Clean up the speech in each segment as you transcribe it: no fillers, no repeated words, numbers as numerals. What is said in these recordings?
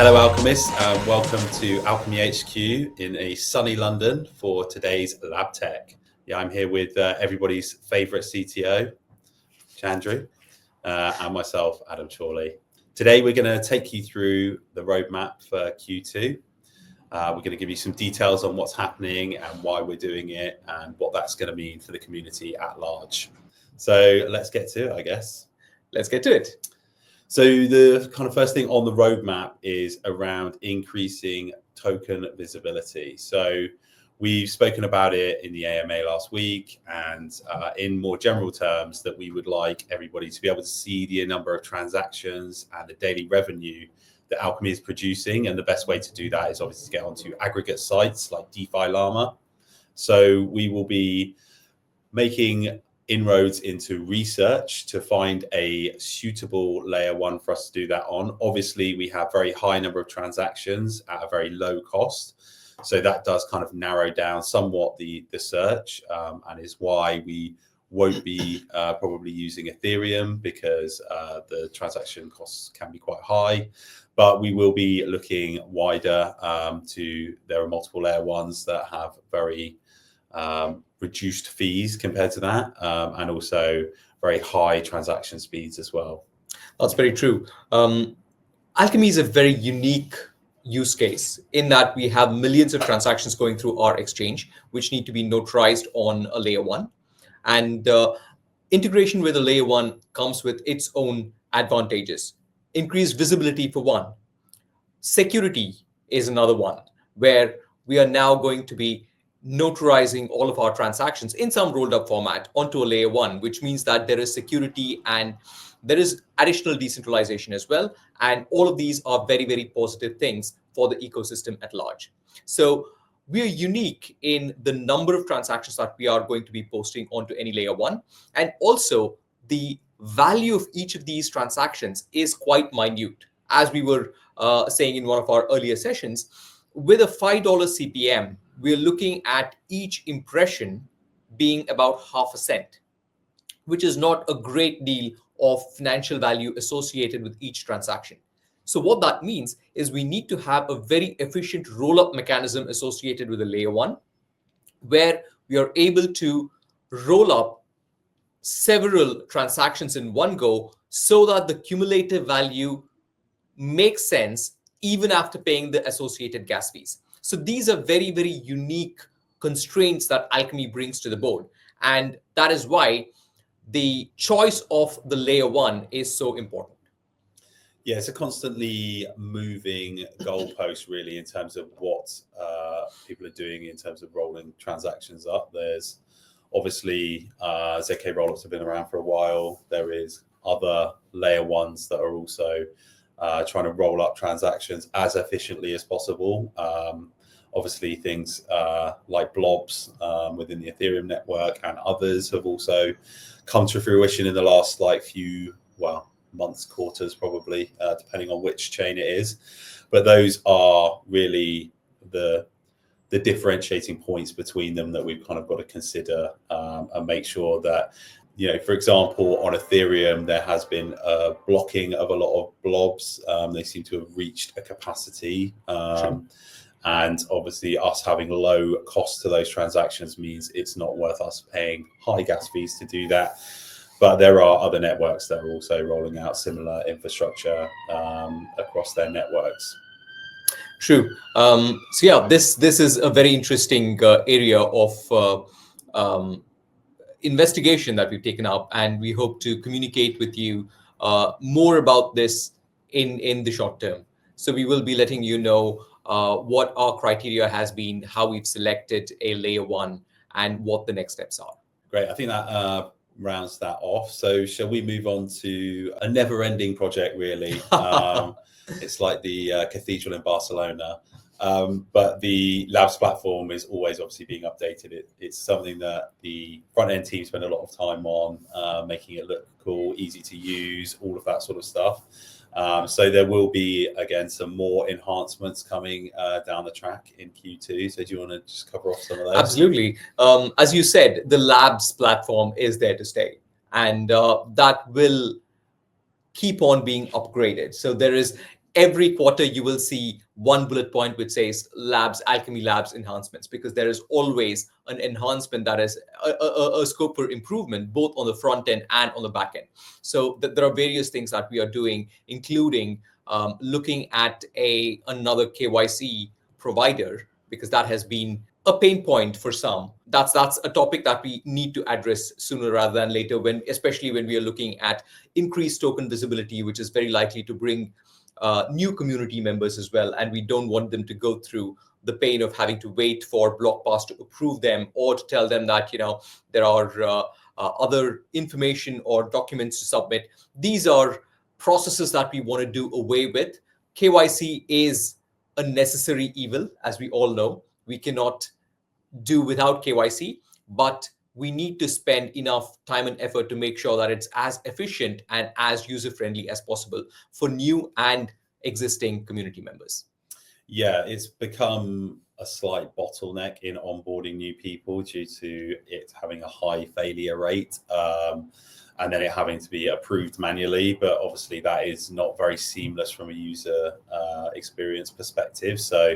Hello Alchemists, and welcome to Alkimi HQ in a sunny London for today's Lab Tech. Yeah, I'm here with everybody's favourite CTO, Chandru, and myself, Adam Chorley. Today we're going to take you through the roadmap for Q2. We're going to give you some details on what's happening and why we're doing it and what that's going to mean for the community at large. So let's get to it, I guess. Let's get to it. So the kind of first thing on the roadmap is around increasing token visibility. So we've spoken about it in the AMA last week, and in more general terms that we would like everybody to be able to see the number of transactions and the daily revenue that Alkimi is producing. And the best way to do that is obviously to get onto aggregate sites like DeFi Llama. So we will be making inroads into research to find a suitable layer one for us to do that on. Obviously, we have very high number of transactions at a very low cost. So that does kind of narrow down somewhat the search, and is why we won't be probably using Ethereum, because the transaction costs can be quite high. But we will be looking wider there are multiple layer ones that have very reduced fees compared to that, and also very high transaction speeds as well. That's very true. Alkimi is a very unique use case in that we have millions of transactions going through our exchange, which need to be notarized on a layer one. And integration with a layer one comes with its own advantages. Increased visibility for one. Security is another one, where we are now going to be notarizing all of our transactions in some rolled up format onto a layer one, which means that there is security and there is additional decentralization as well. And all of these are very, very positive things for the ecosystem at large. So we are unique in the number of transactions that we are going to be posting onto any layer one. And also the value of each of these transactions is quite minute. As we were saying in one of our earlier sessions, with a $5 CPM, we're looking at each impression being about half a cent, which is not a great deal of financial value associated with each transaction. So what that means is we need to have a very efficient roll-up mechanism associated with a layer one, where we are able to roll up several transactions in one go so that the cumulative value makes sense even after paying the associated gas fees. So these are very, very unique constraints that Alkimi brings to the board. And that is why the choice of the layer one is so important. Yeah, it's a constantly moving goalpost, really, in terms of what people are doing in terms of rolling transactions up. There's obviously ZK rollups have been around for a while. There is other layer ones that are also trying to roll up transactions as efficiently as possible. Obviously, things like blobs within the Ethereum network and others have also come to fruition in the last few months, quarters, probably, depending on which chain it is. But those are really the differentiating points between them that we've kind of got to consider and make sure that, for example, on Ethereum, there has been a blocking of a lot of blobs. They seem to have reached a capacity. And obviously us having low cost to those transactions means it's not worth us paying high gas fees to do that. But there are other networks that are also rolling out similar infrastructure across their networks. True. So yeah, this is a very interesting area of investigation that we've taken up, and we hope to communicate with you more about this in the short term. So we will be letting you know what our criteria has been, how we've selected a layer one, and what the next steps are. Great. I think that rounds that off. So shall we move on to a never-ending project, really? It's like the cathedral in Barcelona. But the Labs platform is always obviously being updated. It's something that the front-end team spend a lot of time on, making it look cool, easy to use, all of that sort of stuff. So there will be, again, some more enhancements coming down the track in Q2. So do you want to just cover off some of those? Absolutely. As you said, the Labs platform is there to stay, and that will keep on being upgraded. So there is every quarter you will see one bullet point which says labs, Alkimi Labs enhancements, because there is always an enhancement that is a scope for improvement, both on the front end and on the back end. So there are various things that we are doing, including looking at another KYC provider, because that has been a pain point for some. That's a topic that we need to address sooner rather than later, especially when we are looking at increased token visibility, which is very likely to bring new community members as well. And we don't want them to go through the pain of having to wait for BlockPass to approve them, or to tell them that, there are other information or documents to submit. These are processes that we want to do away with. KYC is a necessary evil, as we all know. We cannot do without KYC, but we need to spend enough time and effort to make sure that it's as efficient and as user-friendly as possible for new and existing community members. Yeah, it's become a slight bottleneck in onboarding new people due to it having a high failure rate, and then it having to be approved manually. But obviously that is not very seamless from a user experience perspective. So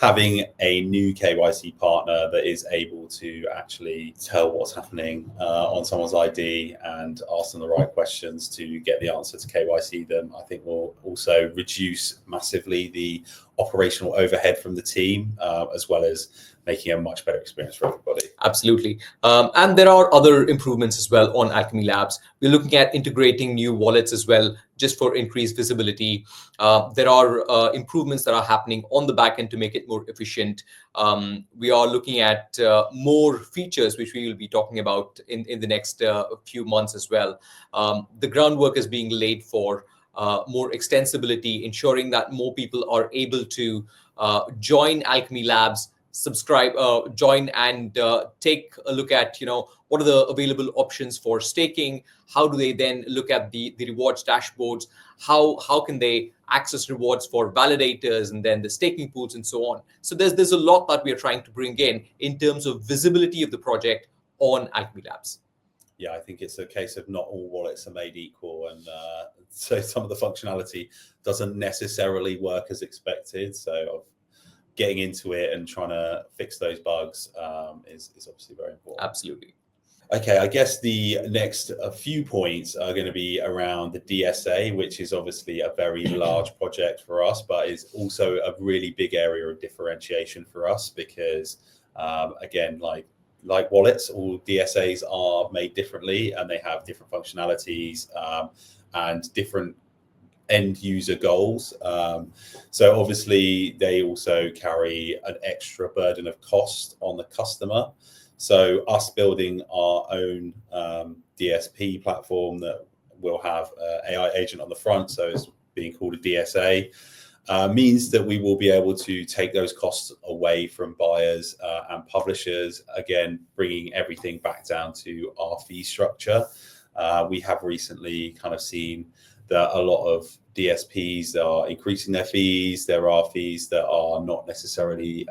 having a new KYC partner that is able to actually tell what's happening on someone's ID and ask them the right questions to get the answer to KYC them, I think will also reduce massively the operational overhead from the team, as well as making a much better experience for everybody. Absolutely. And there are other improvements as well on Alkimi Labs. We're looking at integrating new wallets as well, just for increased visibility. There are improvements that are happening on the back end to make it more efficient. We are looking at more features, which we will be talking about in the next few months as well. The groundwork is being laid for more extensibility, ensuring that more people are able to join Alkimi Labs, subscribe, join, and take a look at, what are the available options for staking? How do they then look at the rewards dashboards? How can they access rewards for validators, and then the staking pools and so on? So there's a lot that we are trying to bring in terms of visibility of the project on Alkimi Labs. Yeah, I think it's a case of not all wallets are made equal, and so some of the functionality doesn't necessarily work as expected. So getting into it and trying to fix those bugs is obviously very important. Absolutely. Okay, I guess the next few points are going to be around the DSA, which is obviously a very large project for us, but is also a really big area of differentiation for us because, again, like wallets, all DSAs are made differently and they have different functionalities and different end user goals. So obviously they also carry an extra burden of cost on the customer. So us building our own DSP platform that will have AI agent on the front, so it's being called a DSA, means that we will be able to take those costs away from buyers and publishers, again, bringing everything back down to our fee structure. We have recently kind of seen that a lot of DSPs are increasing their fees. There are fees that are not necessarily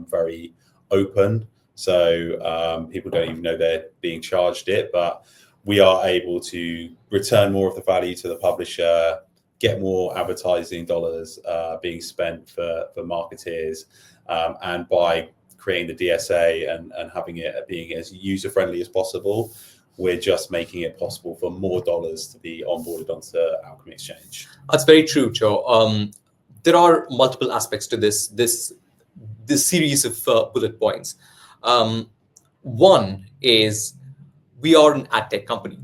very open. So people don't even know they're being charged it, but we are able to return more of the value to the publisher, get more advertising dollars being spent for marketeers, and by creating the DSA and having it being as user-friendly as possible, we're just making it possible for more dollars to be onboarded onto Alkimi Exchange. That's very true, Joe. There are multiple aspects to this series of bullet points. One is we are an ad tech company,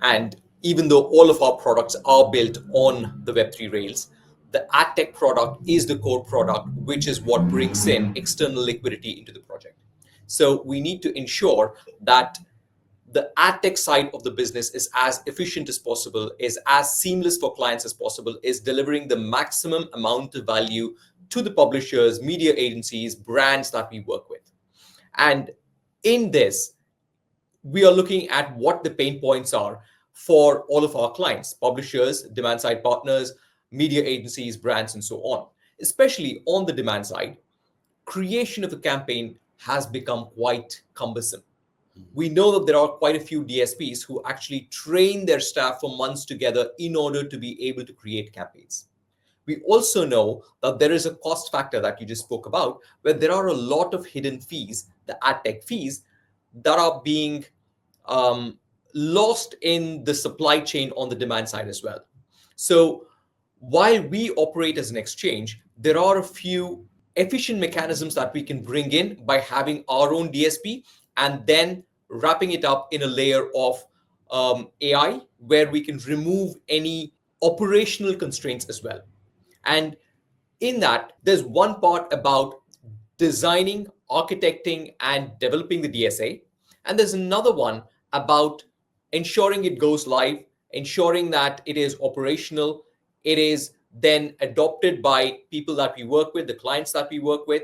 and even though all of our products are built on the Web3 rails, the ad tech product is the core product, which is what brings in external liquidity into the project. So we need to ensure that the ad tech side of the business is as efficient as possible, is as seamless for clients as possible, is delivering the maximum amount of value to the publishers, media agencies, brands that we work with. And in this, we are looking at what the pain points are for all of our clients, publishers, demand side partners, media agencies, brands, and so on. Especially on the demand side, creation of a campaign has become quite cumbersome. We know that there are quite a few DSPs who actually train their staff for months together in order to be able to create campaigns. We also know that there is a cost factor that you just spoke about, where there are a lot of hidden fees, the ad tech fees, that are being lost in the supply chain on the demand side as well. So while we operate as an exchange, there are a few efficient mechanisms that we can bring in by having our own DSP and then wrapping it up in a layer of AI, where we can remove any operational constraints as well. And in that, there's one part about designing, architecting, and developing the DSA. And there's another one about ensuring it goes live, ensuring that it is operational, it is then adopted by people that we work with, the clients that we work with.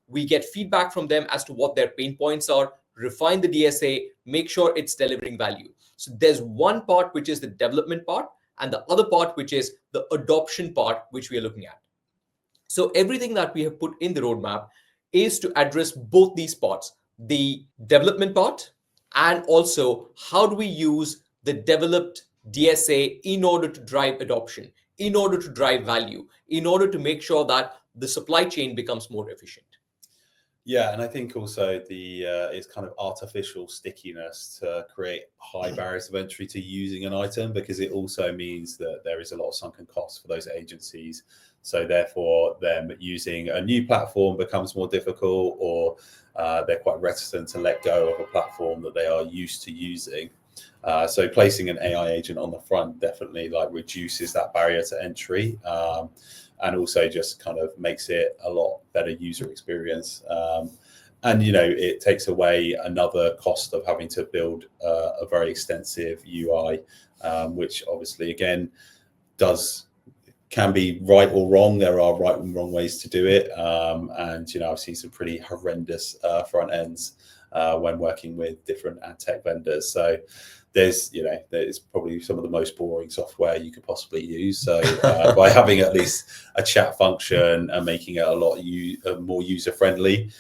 We get feedback from them as to what their pain points are, refine the DSA, make sure it's delivering value. So there's one part which is the development part, and the other part which is the adoption part, which we are looking at. So everything that we have put in the roadmap is to address both these parts, the development part, and also how do we use the developed DSA in order to drive adoption, in order to drive value, in order to make sure that the supply chain becomes more efficient. Yeah, and I think also the it's kind of artificial stickiness to create high barriers of entry to using an item, because it also means that there is a lot of sunken costs for those agencies. So therefore, them using a new platform becomes more difficult, or they're quite reticent to let go of a platform that they are used to using. So placing an AI agent on the front definitely like reduces that barrier to entry. And also just kind of makes it a lot better user experience. And, you know, it takes away another cost of having to build a very extensive UI, which obviously, again, can be right or wrong. There are right and wrong ways to do it. And, you know, I've seen some pretty horrendous front ends when working with different ad tech vendors. So there's probably some of the most boring software you could possibly use. So by having at least a chat function and making it a lot more user friendly,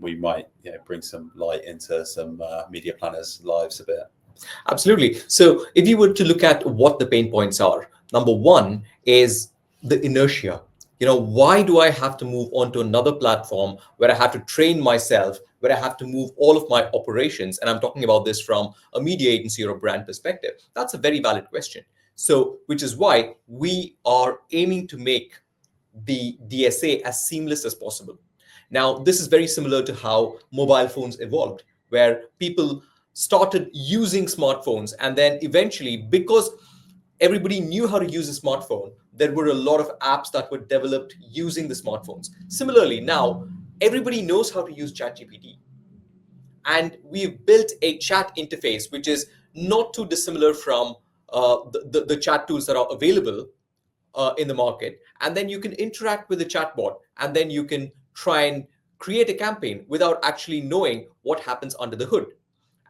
we might bring some light into some media planners' lives a bit. Absolutely. So if you were to look at what the pain points are, number one is the inertia. Why do I have to move on to another platform where I have to train myself, where I have to move all of my operations? And I'm talking about this from a media agency or a brand perspective. That's a very valid question. So, which is why we are aiming to make the DSA as seamless as possible. Now, this is very similar to how mobile phones evolved, where people started using smartphones, and then eventually, because everybody knew how to use a smartphone, there were a lot of apps that were developed using the smartphones. Similarly, now everybody knows how to use ChatGPT. And we've built a chat interface, which is not too dissimilar from the chat tools that are available in the market. And then you can interact with the chatbot, and then you can try and create a campaign without actually knowing what happens under the hood.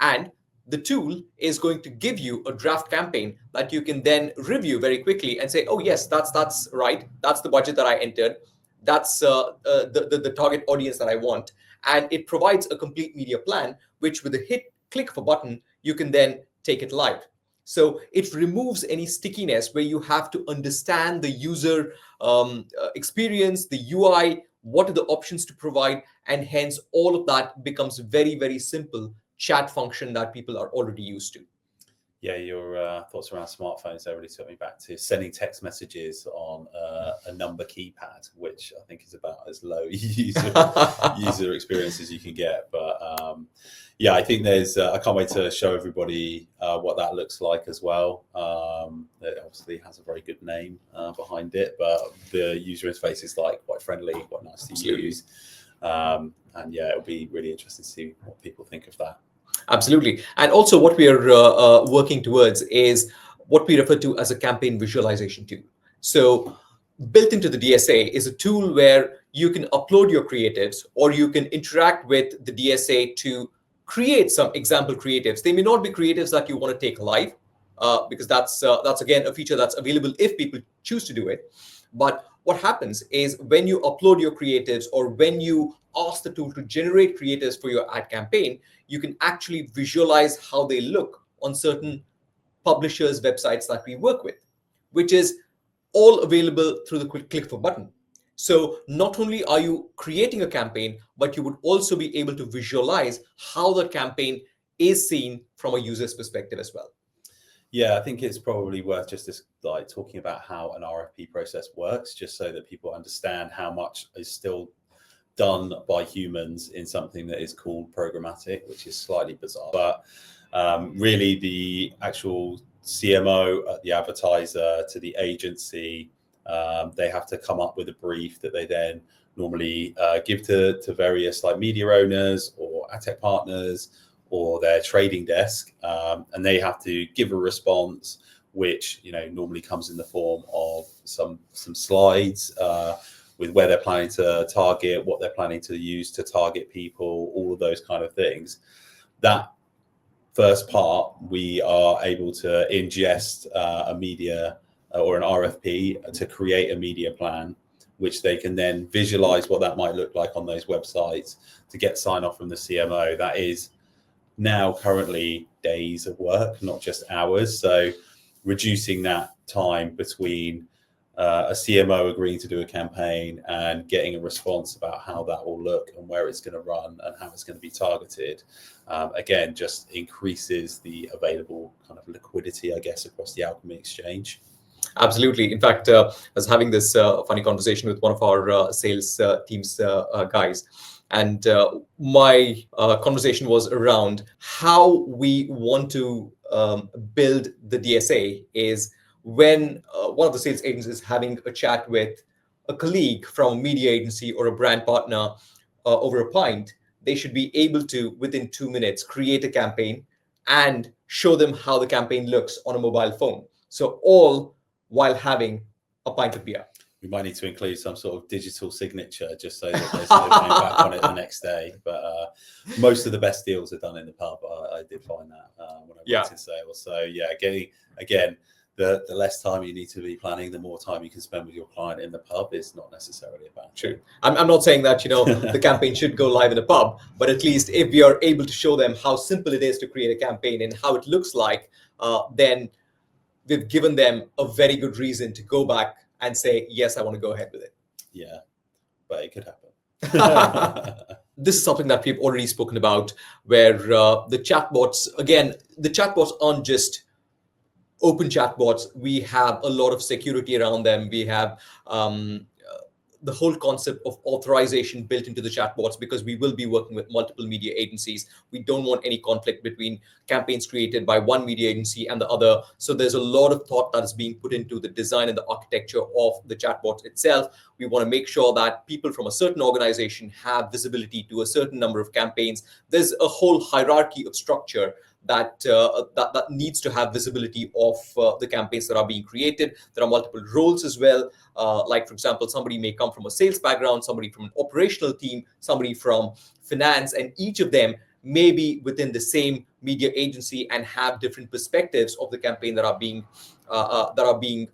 And the tool is going to give you a draft campaign that you can then review very quickly and say, oh, yes, that's right. That's the budget that I entered. That's the target audience that I want. And it provides a complete media plan, which with a click of a button, you can then take it live. So it removes any stickiness where you have to understand the user experience, the UI, what are the options to provide, and hence all of that becomes very, very simple chat function that people are already used to. Yeah, your thoughts around smartphones there really took me back to sending text messages on a number keypad, which I think is about as low user experience as you can get. But yeah, I think I can't wait to show everybody what that looks like as well. It obviously has a very good name behind it, but the user interface is quite friendly, quite nice to use. And yeah, it'll be really interesting to see what people think of that. Absolutely. And also what we are working towards is what we refer to as a campaign visualization tool. So built into the DSA is a tool where you can upload your creatives, or you can interact with the DSA to create some example creatives. They may not be creatives that you want to take live, because that's again a feature that's available if people choose to do it. But what happens is when you upload your creatives, or when you ask the tool to generate creatives for your ad campaign, you can actually visualize how they look on certain publishers' websites that we work with, which is all available through the quick click of a button. So not only are you creating a campaign, but you would also be able to visualize how the campaign is seen from a user's perspective as well. Yeah, I think it's probably worth just like talking about how an RFP process works, just so that people understand how much is still done by humans in something that is called programmatic, which is slightly bizarre. But really, the actual CMO, the advertiser, to the agency, they have to come up with a brief that they then normally give to various like media owners or ad tech partners or their trading desk, and they have to give a response, which normally comes in the form of some slides with where they're planning to target, what they're planning to use to target people, all of those kind of things. That first part, we are able to ingest a media or an RFP to create a media plan, which they can then visualize what that might look like on those websites to get sign off from the CMO. That is now currently days of work, not just hours. So reducing that time between a CMO agreeing to do a campaign and getting a response about how that will look and where it's going to run and how it's going to be targeted, again, just increases the available kind of liquidity, I guess, across the Alkimi exchange. Absolutely. In fact, I was having this funny conversation with one of our sales team's guys. And my conversation was around how we want to build the DSA is when one of the sales agents is having a chat with a colleague from a media agency or a brand partner over a pint, they should be able to, within 2 minutes, create a campaign and show them how the campaign looks on a mobile phone. So all while having a pint of beer. We might need to include some sort of digital signature just so that there's no going back on it the next day. But most of the best deals are done in the pub. I did find that when I went in sales. So yeah, again, the less time you need to be planning, the more time you can spend with your client in the pub is not necessarily a bad thing. True. I'm not saying that the campaign should go live in a pub, but at least if we are able to show them how simple it is to create a campaign and how it looks like, then we've given them a very good reason to go back and say, yes, I want to go ahead with it. Yeah, but it could happen. This is something that we've already spoken about, where the chatbots, again, the chatbots aren't just open chatbots. We have a lot of security around them. We have the whole concept of authorization built into the chatbots because we will be working with multiple media agencies. We don't want any conflict between campaigns created by one media agency and the other. So there's a lot of thought that is being put into the design and the architecture of the chatbots itself. We want to make sure that people from a certain organization have visibility to a certain number of campaigns. There's a whole hierarchy of structure that needs to have visibility of the campaigns that are being created. There are multiple roles as well. Like, for example, somebody may come from a sales background, somebody from an operational team, somebody from finance, and each of them may be within the same media agency and have different perspectives of the campaign that are being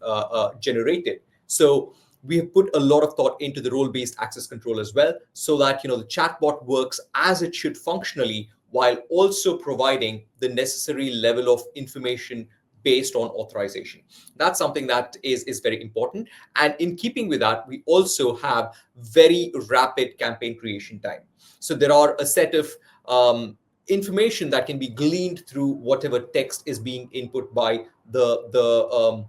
generated. So we have put a lot of thought into the role-based access control as well, so that the chatbot works as it should functionally, while also providing the necessary level of information based on authorization. That's something that is very important. And in keeping with that, we also have very rapid campaign creation time. So there are a set of information that can be gleaned through whatever text is being input by the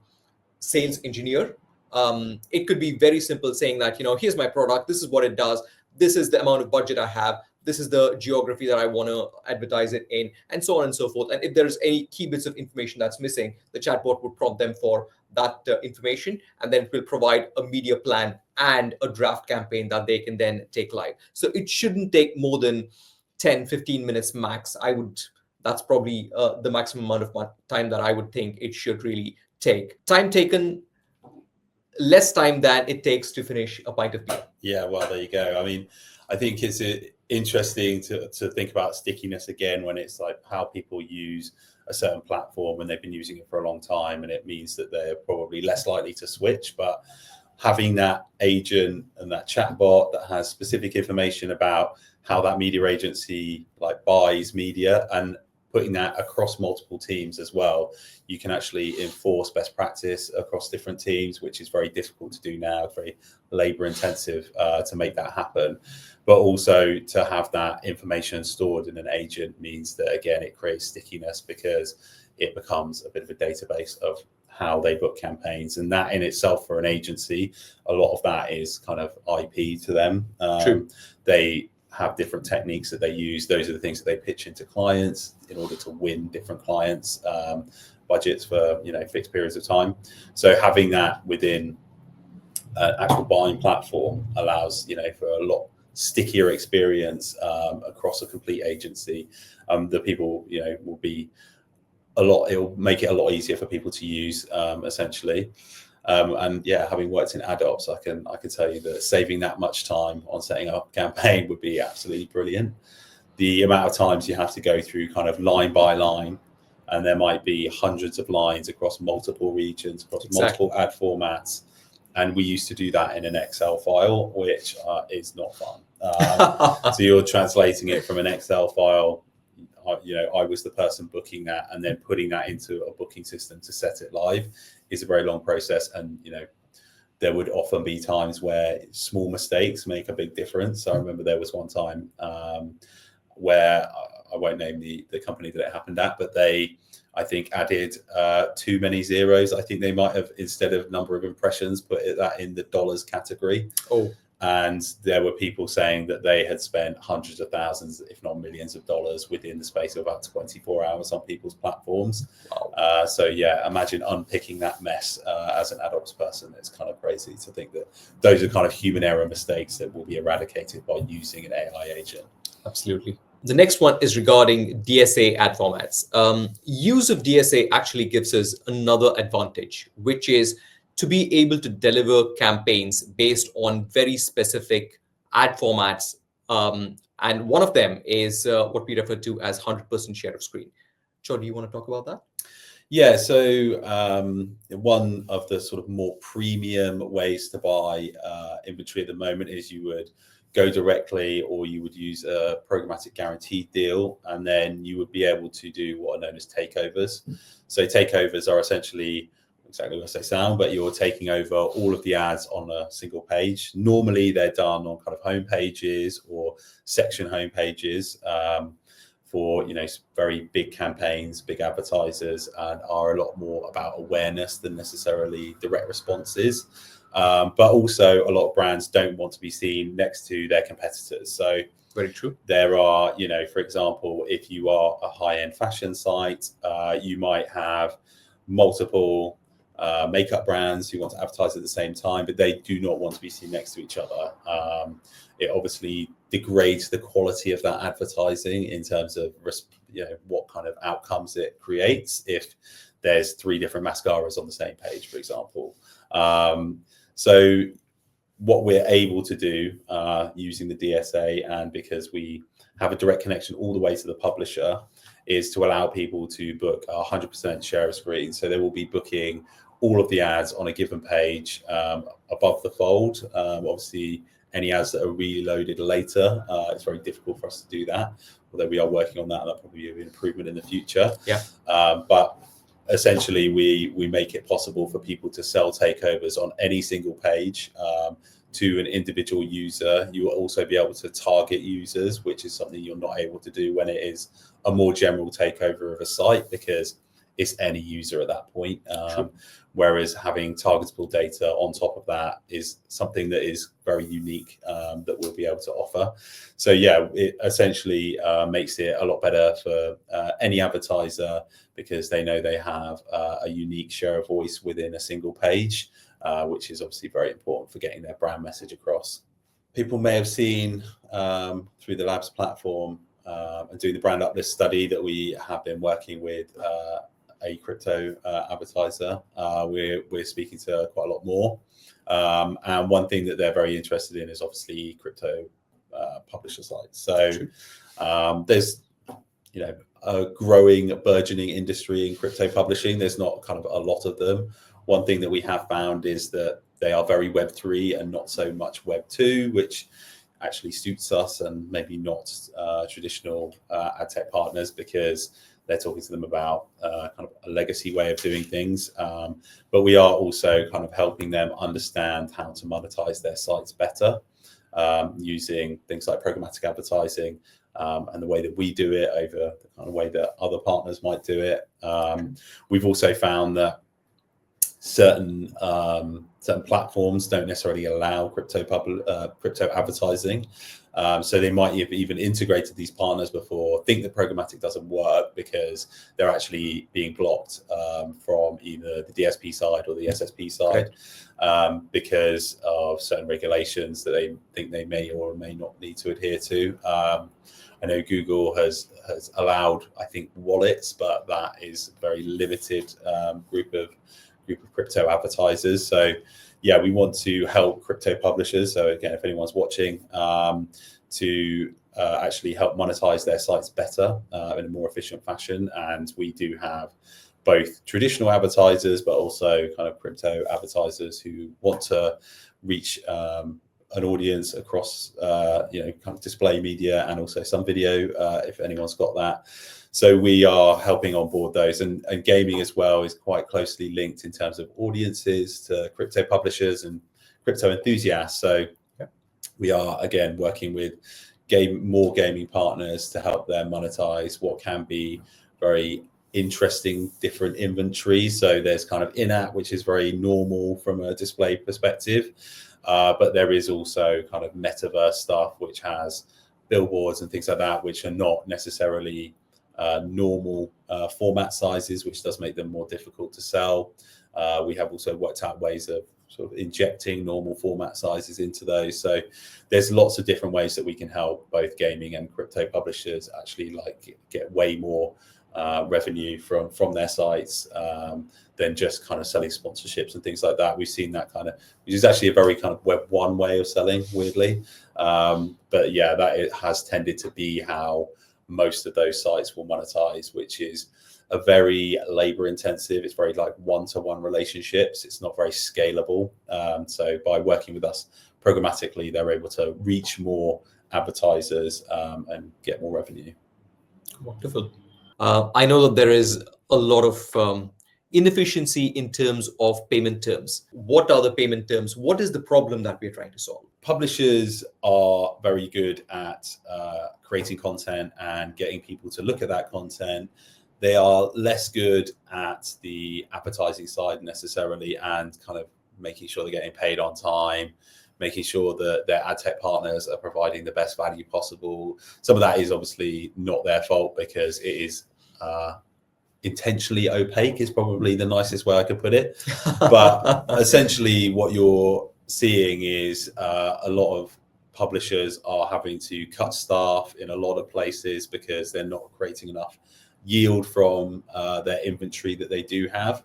sales engineer. It could be very simple, saying that, here's my product, this is what it does, this is the amount of budget I have, this is the geography that I want to advertise it in, and so on and so forth. And if there's any key bits of information that's missing, the chatbot would prompt them for that information, and then it will provide a media plan and a draft campaign that they can then take live. So it shouldn't take more than 10, 15 minutes max. That's probably the maximum amount of time that I would think it should really take. Time taken, less time than it takes to finish a pint of beer. Yeah, well, there you go. I mean, I think it's interesting to think about stickiness again when it's like how people use a certain platform and they've been using it for a long time, and it means that they're probably less likely to switch. But having that agent and that chatbot that has specific information about how that media agency buys media, and putting that across multiple teams as well, you can actually enforce best practice across different teams, which is very difficult to do now. It's very labor intensive to make that happen. But also to have that information stored in an agent means that, again, it creates stickiness because it becomes a bit of a database of how they book campaigns. And that in itself, for an agency, a lot of that is kind of IP to them. True. They have different techniques that they use. Those are the things that they pitch into clients in order to win different clients' budgets for fixed periods of time. So having that within an actual buying platform allows for a lot stickier experience across a complete agency. The people will be it'll make it a lot easier for people to use, essentially. And yeah, having worked in AdOps, I can tell you that saving that much time on setting up a campaign would be absolutely brilliant. The amount of times you have to go through kind of line by line, and there might be hundreds of lines across multiple regions, across multiple ad formats. And we used to do that in an Excel file, which is not fun. So you're translating it from an Excel file. I was the person booking that, and then putting that into a booking system to set it live is a very long process. And there would often be times where small mistakes make a big difference. So I remember there was one time where I won't name the company that it happened at, but they, I think, added too many zeros. I think they might have, instead of number of impressions, put that in the dollars category. Oh. And there were people saying that they had spent hundreds of thousands, if not millions of dollars within the space of about 24 hours on people's platforms. Wow. So yeah, imagine unpicking that mess as an AdOps person. It's kind of crazy to think that those are kind of human error mistakes that will be eradicated by using an AI agent. Absolutely. The next one is regarding DSA ad formats. Use of DSA actually gives us another advantage, which is to be able to deliver campaigns based on very specific ad formats. And one of them is what we refer to as 100% share of screen. Chor, do you want to talk about that? Yeah, so one of the sort of more premium ways to buy inventory at the moment is you would go directly, or you would use a programmatic guaranteed deal, and then you would be able to do what are known as takeovers. So takeovers are essentially exactly what they sound, but you're taking over all of the ads on a single page. Normally they're done on kind of home pages or section home pages for very big campaigns, big advertisers, and are a lot more about awareness than necessarily direct responses. But also a lot of brands don't want to be seen next to their competitors. So very true. There are, for example, if you are a high-end fashion site, you might have multiple makeup brands who want to advertise at the same time, but they do not want to be seen next to each other. It obviously degrades the quality of that advertising in terms of what kind of outcomes it creates if there's 3 different mascaras on the same page, for example. So what we're able to do using the DSA, and because we have a direct connection all the way to the publisher, is to allow people to book 100% share of screen. So they will be booking all of the ads on a given page above the fold. Obviously, any ads that are reloaded later, it's very difficult for us to do that, although we are working on that, and that'll probably be an improvement in the future. Yeah. But essentially, we make it possible for people to sell takeovers on any single page to an individual user. You will also be able to target users, which is something you're not able to do when it is a more general takeover of a site, because it's any user at that point. Whereas having targetable data on top of that is something that is very unique that we'll be able to offer. So yeah, it essentially makes it a lot better for any advertiser, because they know they have a unique share of voice within a single page, which is obviously very important for getting their brand message across. People may have seen through the Labs platform and doing the brand uplift study that we have been working with a crypto advertiser. We're speaking to quite a lot more. And one thing that they're very interested in is obviously crypto publisher sites. So there's, a growing, burgeoning industry in crypto publishing. There's not kind of a lot of them. One thing that we have found is that they are very Web3 and not so much Web2, which actually suits us and maybe not traditional ad tech partners, because they're talking to them about kind of a legacy way of doing things. But we are also kind of helping them understand how to monetize their sites better, using things like programmatic advertising, and the way that we do it over the kind of way that other partners might do it. We've also found that certain platforms don't necessarily allow crypto advertising. So they might have even integrated these partners before, think that programmatic doesn't work because they're actually being blocked from either the DSP side or the SSP side, because of certain regulations that they think they may or may not need to adhere to. I know Google has allowed, I think, wallets, but that is a very limited group of crypto advertisers. So yeah, we want to help crypto publishers. So again, if anyone's watching, to actually help monetize their sites better in a more efficient fashion. And we do have both traditional advertisers, but also kind of crypto advertisers who want to reach an audience across, kind of display media and also some video, if anyone's got that. So we are helping onboard those, and gaming as well is quite closely linked in terms of audiences to crypto publishers and crypto enthusiasts. So we are, again, working with more gaming partners to help them monetize what can be very interesting different inventory. So there's kind of in-app, which is very normal from a display perspective. But there is also kind of metaverse stuff, which has billboards and things like that, which are not necessarily normal format sizes, which does make them more difficult to sell. We have also worked out ways of sort of injecting normal format sizes into those. So there's lots of different ways that we can help both gaming and crypto publishers actually get way more revenue from their sites than just kind of selling sponsorships and things like that. We've seen that kind of, which is actually a very kind of Web 1 way of selling, weirdly. But yeah, that it has tended to be how most of those sites will monetize, which is a very labor intensive. It's very like one-to-one relationships. It's not very scalable. So by working with us programmatically, they're able to reach more advertisers and get more revenue. Wonderful. I know that there is a lot of inefficiency in terms of payment terms. What are the payment terms? What is the problem that we're trying to solve? Publishers are very good at creating content and getting people to look at that content. They are less good at the advertising side necessarily, and kind of making sure they're getting paid on time, making sure that their ad tech partners are providing the best value possible. Some of that is obviously not their fault because it is intentionally opaque, is probably the nicest way I could put it. But essentially what you're seeing is a lot of publishers are having to cut staff in a lot of places because they're not creating enough yield from their inventory that they do have,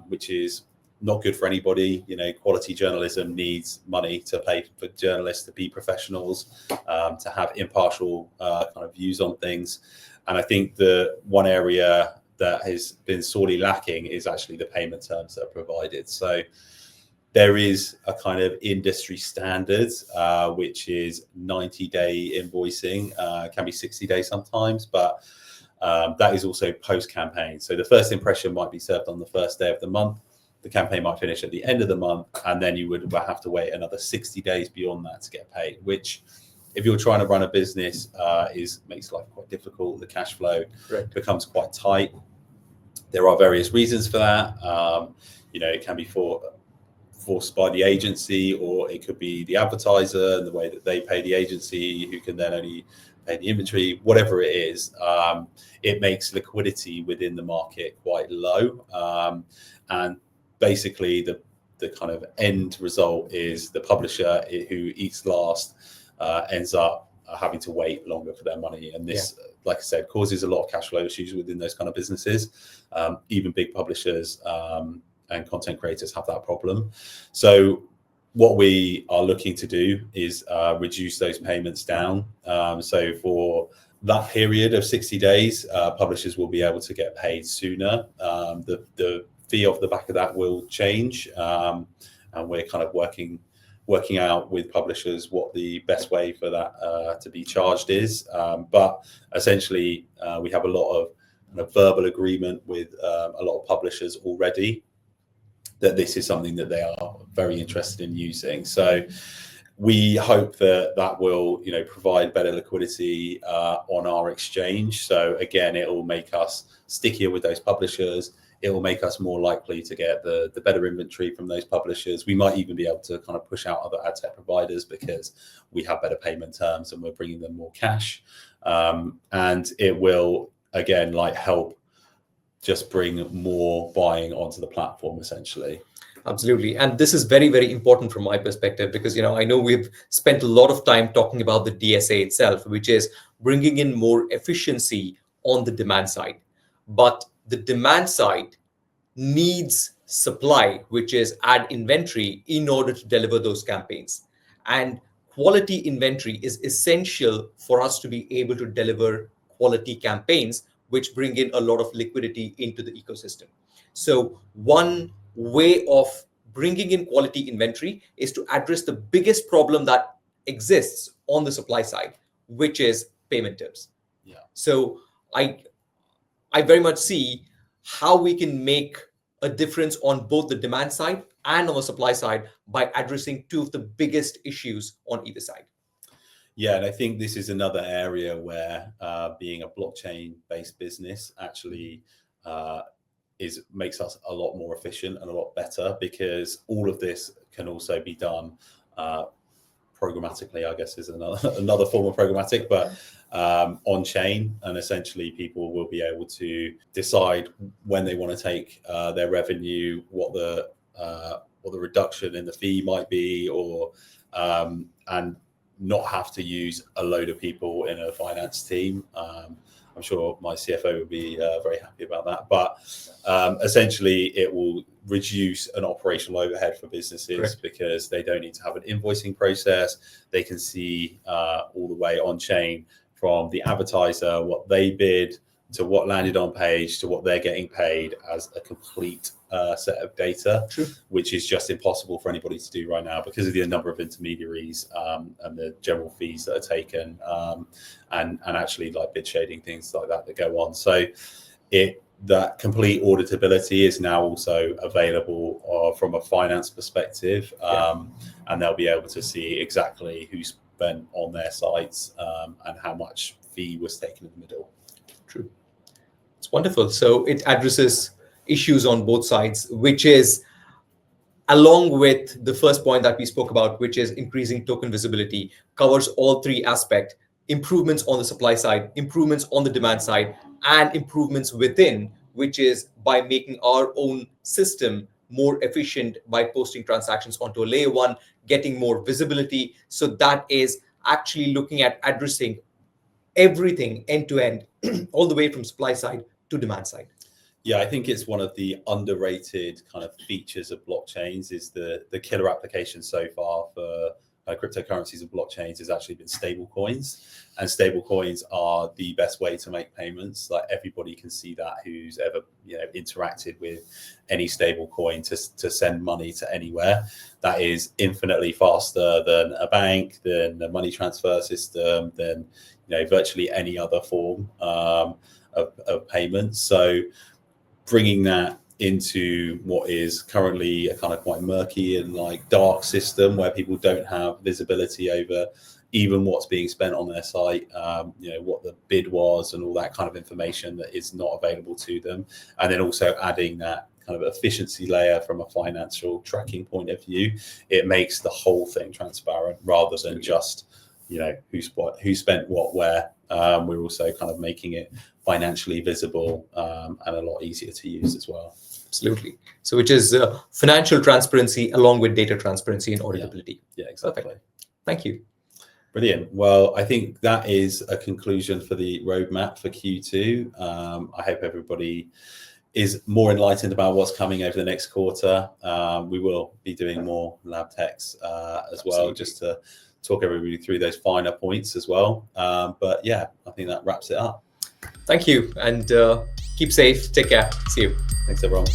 which is not good for anybody. You know, quality journalism needs money to pay for journalists to be professionals, to have impartial kind of views on things. And I think the one area that has been sorely lacking is actually the payment terms that are provided. So there is a kind of industry standard, which is 90-day invoicing, can be 60 days sometimes, but that is also post-campaign. So the first impression might be served on the first day of the month. The campaign might finish at the end of the month, and then you would have to wait another 60 days beyond that to get paid, which, if you're trying to run a business, makes life quite difficult. The cash flow becomes quite tight. There are various reasons for that. It can be forced by the agency, or it could be the advertiser and the way that they pay the agency, who can then only pay the inventory. Whatever it is, it makes liquidity within the market quite low. And basically, the kind of end result is the publisher who eats last ends up having to wait longer for their money. And this, like I said, causes a lot of cash flow issues within those kind of businesses. Even big publishers and content creators have that problem. So what we are looking to do is reduce those payments down. So for that period of 60 days, publishers will be able to get paid sooner. The fee off the back of that will change. And we're kind of working out with publishers what the best way for that to be charged is. But essentially, we have a lot of a verbal agreement with a lot of publishers already that this is something that they are very interested in using. So we hope that will, provide better liquidity on our exchange. So again, it will make us stickier with those publishers. It will make us more likely to get the better inventory from those publishers. We might even be able to kind of push out other ad tech providers because we have better payment terms and we're bringing them more cash. And it will, again, help just bring more buying onto the platform, essentially. Absolutely. And this is very, very important from my perspective, because, I know we've spent a lot of time talking about the DSA itself, which is bringing in more efficiency on the demand side. But the demand side needs supply, which is ad inventory, in order to deliver those campaigns. And quality inventory is essential for us to be able to deliver quality campaigns, which bring in a lot of liquidity into the ecosystem. So one way of bringing in quality inventory is to address the biggest problem that exists on the supply side, which is payment terms. Yeah. So I very much see how we can make a difference on both the demand side and on the supply side by addressing two of the biggest issues on either side. Yeah, and I think this is another area where being a blockchain-based business actually makes us a lot more efficient and a lot better, because all of this can also be done programmatically, I guess is another form of programmatic, but on chain. And essentially people will be able to decide when they want to take their revenue, what the reduction in the fee might be, or and not have to use a load of people in a finance team. I'm sure my CFO would be very happy about that. But essentially, it will reduce an operational overhead for businesses. Correct. Because they don't need to have an invoicing process. They can see all the way on chain from the advertiser what they bid to what landed on page to what they're getting paid as a complete set of data. True. Which is just impossible for anybody to do right now because of the number of intermediaries and the general fees that are taken, and actually bid shading, things like that go on. So that complete auditability is now also available from a finance perspective, and they'll be able to see exactly who spent on their sites and how much fee was taken in the middle. True. It's wonderful. So it addresses issues on both sides, which is, along with the first point that we spoke about, which is increasing token visibility, covers all three aspects: improvements on the supply side, improvements on the demand side, and improvements within, which is by making our own system more efficient by posting transactions onto a layer one, getting more visibility. So that is actually looking at addressing everything end to end, all the way from supply side to demand side. Yeah, I think it's one of the underrated kind of features of blockchains is the killer application so far for cryptocurrencies and blockchains has actually been stable coins. And stable coins are the best way to make payments. Everybody can see that who's ever interacted with any stable coin to send money to anywhere. That is infinitely faster than a bank, than a money transfer system, than virtually any other form of payment. So bringing that into what is currently a kind of quite murky and dark system where people don't have visibility over even what's being spent on their site, what the bid was and all that kind of information that is not available to them. And then also adding that kind of efficiency layer from a financial tracking point of view, it makes the whole thing transparent rather than just, who spent what where. We're also kind of making it financially visible and a lot easier to use as well. Absolutely. So which is financial transparency along with data transparency and auditability. Yeah, exactly. Perfect. Thank you. Brilliant. Well, I think that is a conclusion for the roadmap for Q2. I hope everybody is more enlightened about what's coming over the next quarter. We will be doing more lab techs as well, just to talk everybody through those finer points as well. But yeah, I think that wraps it up. Thank you, and keep safe. Take care. See you. Thanks, everyone.